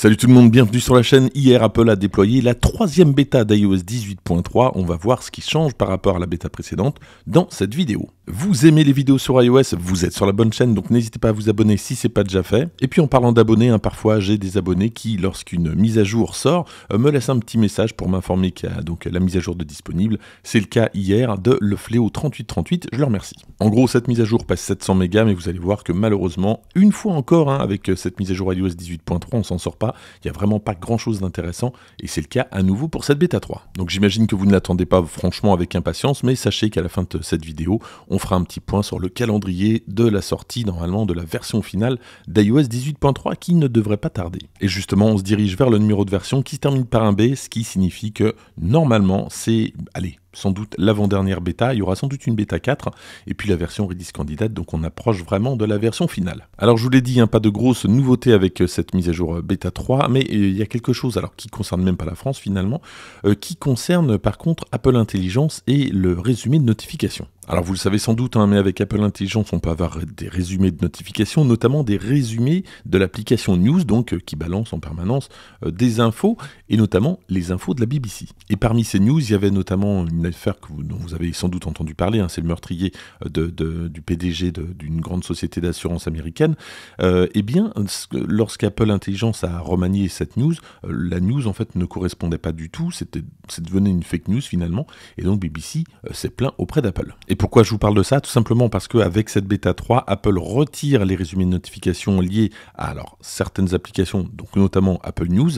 Salut tout le monde, bienvenue sur la chaîne. Hier, Apple a déployé la troisième bêta d'iOS 18.3. On va voir ce qui change par rapport à la bêta précédente dans cette vidéo. Vous aimez les vidéos sur iOS, vous êtes sur la bonne chaîne, donc n'hésitez pas à vous abonner si ce n'est pas déjà fait. Et puis en parlant d'abonnés, parfois j'ai des abonnés qui, lorsqu'une mise à jour sort, me laissent un petit message pour m'informer qu'il y a donc la mise à jour de disponible. C'est le cas hier de Le Fléau 3838, je le remercie. En gros, cette mise à jour passe 700 mégas, mais vous allez voir que malheureusement, une fois encore, avec cette mise à jour iOS 18.3, on s'en sort pas. Il n'y a vraiment pas grand chose d'intéressant, et c'est le cas à nouveau pour cette bêta 3. Donc j'imagine que vous ne l'attendez pas franchement avec impatience, mais sachez qu'à la fin de cette vidéo, on fera un petit point sur le calendrier de la sortie normalement de la version finale d'iOS 18.3 qui ne devrait pas tarder. Et justement, on se dirige vers le numéro de version qui se termine par un B, ce qui signifie que normalement c'est, sans doute l'avant-dernière bêta, il y aura sans doute une bêta 4, et puis la version release candidate, donc on approche vraiment de la version finale. Alors je vous l'ai dit, pas de grosses nouveautés avec cette mise à jour bêta 3, mais il y a quelque chose, alors qui concerne même pas la France finalement, qui concerne par contre Apple Intelligence et le résumé de notifications. Alors vous le savez sans doute, mais avec Apple Intelligence, on peut avoir des résumés de notifications, notamment des résumés de l'application News, donc qui balance en permanence des infos, et notamment les infos de la BBC. Et parmi ces news, il y avait notamment une affaire dont vous avez sans doute entendu parler, c'est le meurtrier du PDG d'une grande société d'assurance américaine. Eh bien, lorsqu'Apple Intelligence a remanié cette news, la news en fait ne correspondait pas du tout, c'est devenu une fake news finalement, et donc BBC s'est plaint auprès d'Apple. Et pourquoi je vous parle de ça? Tout simplement parce qu'avec cette bêta 3, Apple retire les résumés de notifications liés à certaines applications, donc notamment Apple News,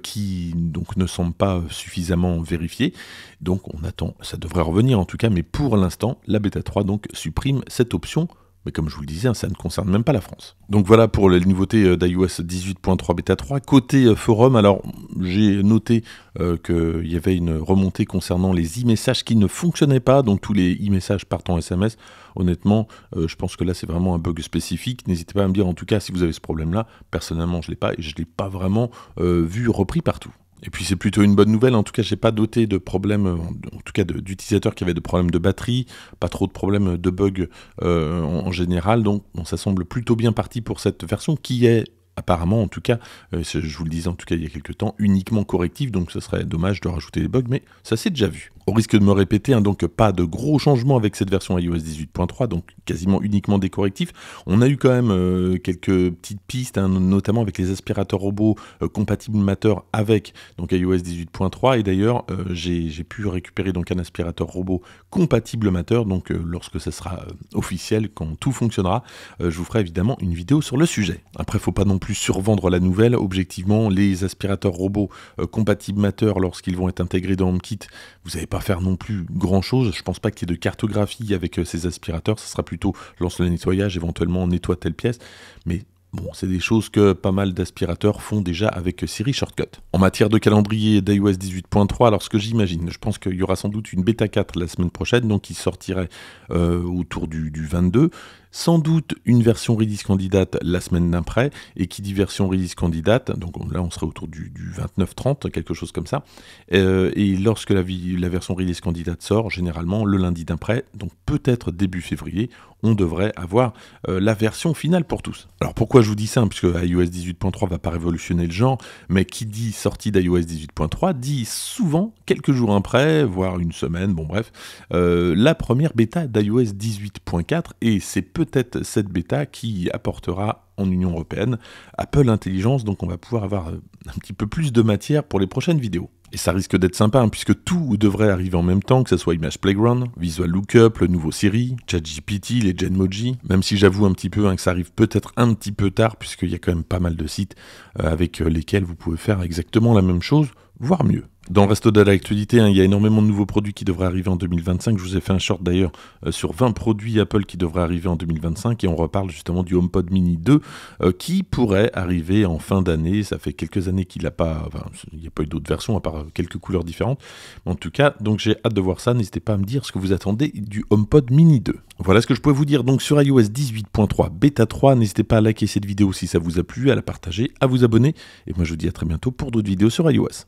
qui donc ne semblent pas suffisamment vérifiées. Donc on attend, ça devrait revenir en tout cas, mais pour l'instant, la bêta 3 donc supprime cette option. Mais comme je vous le disais, ça ne concerne même pas la France. Donc voilà pour les nouveautés d'iOS 18.3 bêta 3. Côté forum, alors j'ai noté qu'il y avait une remontée concernant les e-messages qui ne fonctionnaient pas. Donc tous les e-messages partent en SMS. Honnêtement, je pense que là c'est vraiment un bug spécifique. N'hésitez pas à me dire en tout cas si vous avez ce problème-là. Personnellement, je ne l'ai pas et je ne l'ai pas vraiment vu repris partout. Et puis c'est plutôt une bonne nouvelle, en tout cas j'ai pas noté de problème, en tout cas d'utilisateurs qui avaient de problèmes de batterie, pas trop de problèmes de bugs en général, donc bon, ça semble plutôt bien parti pour cette version qui est apparemment, en tout cas, je vous le disais en tout cas il y a quelques temps, uniquement correctif, donc ce serait dommage de rajouter des bugs, mais ça s'est déjà vu. Au risque de me répéter, donc pas de gros changements avec cette version iOS 18.3, donc quasiment uniquement des correctifs. On a eu quand même quelques petites pistes, notamment avec les aspirateurs robots compatibles Matter avec donc iOS 18.3, et d'ailleurs j'ai pu récupérer donc un aspirateur robot compatible Matter, donc lorsque ça sera officiel, quand tout fonctionnera, je vous ferai évidemment une vidéo sur le sujet. Après, faut pas non plus survendre la nouvelle. Objectivement, les aspirateurs robots compatibles Matter, lorsqu'ils vont être intégrés dans HomeKit, vous n'allez pas faire non plus grand chose. Je pense pas qu'il y ait de cartographie avec ces aspirateurs, ça sera plutôt lance le nettoyage, éventuellement on nettoie telle pièce, mais bon, c'est des choses que pas mal d'aspirateurs font déjà avec Siri Shortcut. En matière de calendrier d'iOS 18.3, alors ce que j'imagine, je pense qu'il y aura sans doute une bêta 4 la semaine prochaine, donc qui sortirait autour du 22. Sans doute une version release candidate la semaine d'après, et qui dit version release candidate, donc là on serait autour du 29-30, quelque chose comme ça, et lorsque la version release candidate sort, généralement le lundi d'après, donc peut-être début février, on devrait avoir la version finale pour tous. Alors pourquoi je vous dis ça? Puisque iOS 18.3 va pas révolutionner le genre, mais qui dit sortie d'iOS 18.3 dit souvent quelques jours après, voire une semaine, bon bref, la première bêta d'iOS 18.4, et c'est peut-être cette bêta qui apportera en Union Européenne Apple Intelligence, donc on va pouvoir avoir un petit peu plus de matière pour les prochaines vidéos. Et ça risque d'être sympa, puisque tout devrait arriver en même temps, que ce soit Image Playground, Visual Lookup, le nouveau Siri, ChatGPT, les Genmoji, même si j'avoue un petit peu que ça arrive peut-être un petit peu tard, puisqu'il y a quand même pas mal de sites avec lesquels vous pouvez faire exactement la même chose, voire mieux. Dans le reste de l'actualité, il y a énormément de nouveaux produits qui devraient arriver en 2025. Je vous ai fait un short d'ailleurs sur 20 produits Apple qui devraient arriver en 2025, et on reparle justement du HomePod Mini 2 qui pourrait arriver en fin d'année. Ça fait quelques années qu'il n'a pas, il n'y a pas eu d'autres versions à part quelques couleurs différentes. En tout cas, donc j'ai hâte de voir ça. N'hésitez pas à me dire ce que vous attendez du HomePod Mini 2. Voilà ce que je pouvais vous dire donc sur iOS 18.3 Beta 3. N'hésitez pas à liker cette vidéo si ça vous a plu, à la partager, à vous abonner. Et moi je vous dis à très bientôt pour d'autres vidéos sur iOS.